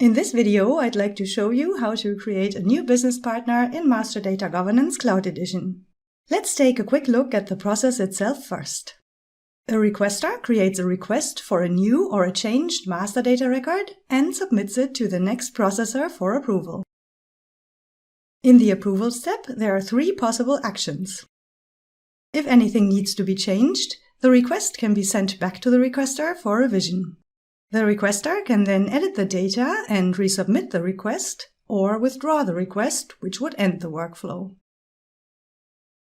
In this video, I'd like to show you how to create a new business partner in Master Data Governance Cloud Edition. Let's take a quick look at the process itself first. A requester creates a request for a new or a changed master data record and submits it to the next processor for approval. In the approval step, there are 3 possible actions. If anything needs to be changed, the request can be sent back to the requester for revision. The requester can then edit the data and resubmit the request, or withdraw the request, which would end the workflow.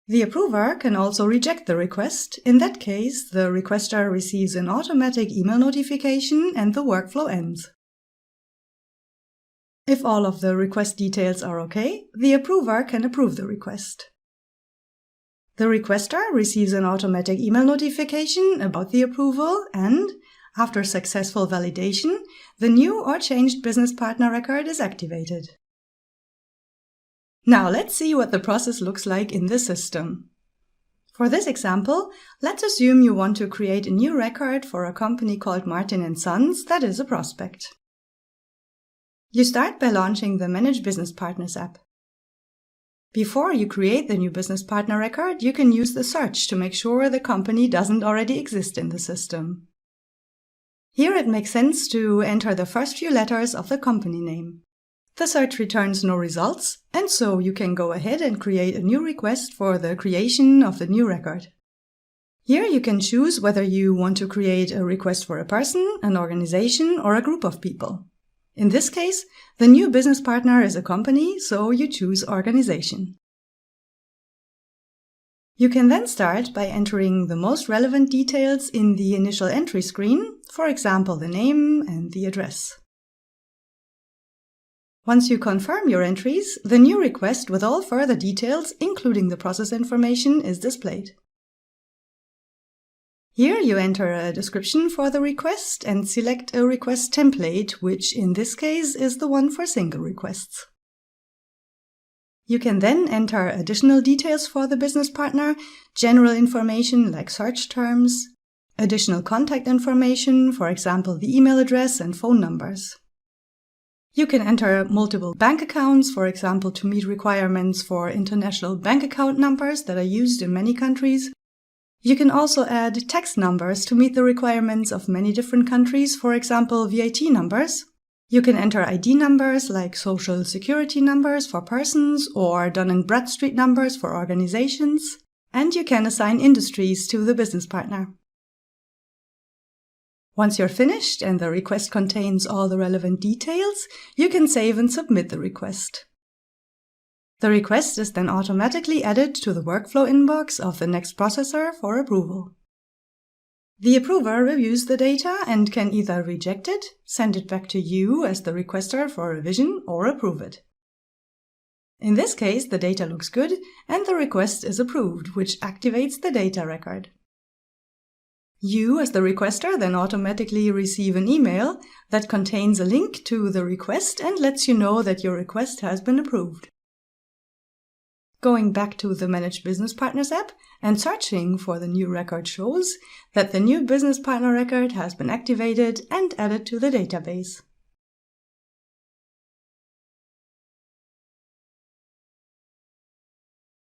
The approver can also reject the request. In that case, the requester receives an automatic email notification and the workflow ends. If all of the request details are okay, the approver can approve the request. The requester receives an automatic email notification about the approval and, after successful validation, the new or changed business partner record is activated. Now let's see what the process looks like in the system. For this example, let's assume you want to create a new record for a company called Martin & Sons that is a prospect. You start by launching the Manage Business Partners app. Before you create the new business partner record, you can use the search to make sure the company doesn't already exist in the system. Here it makes sense to enter the first few letters of the company name. The search returns no results, and so you can go ahead and create a new request for the creation of the new record. Here you can choose whether you want to create a request for a person, an organization, or a group of people. In this case, the new business partner is a company, so you choose organization. You can then start by entering the most relevant details in the initial entry screen, for example, the name and the address. Once you confirm your entries, the new request with all further details, including the process information, is displayed. Here you enter a description for the request and select a request template, which in this case is the one for single requests. You can then enter additional details for the business partner, general information like search terms, additional contact information, for example, the email address and phone numbers. You can enter multiple bank accounts, for example, to meet requirements for international bank account numbers that are used in many countries. You can also add tax numbers to meet the requirements of many different countries, for example, VAT numbers. You can enter ID numbers like social security numbers for persons or Dun & Bradstreet numbers for organizations. And you can assign industries to the business partner. Once you're finished and the request contains all the relevant details, you can save and submit the request. The request is then automatically added to the workflow inbox of the next processor for approval. The approver reviews the data and can either reject it, send it back to you as the requester for revision, or approve it. In this case, the data looks good and the request is approved, which activates the data record. You, as the requester, then automatically receive an email that contains a link to the request and lets you know that your request has been approved. Going back to the Manage Business Partners app and searching for the new record shows that the new business partner record has been activated and added to the database.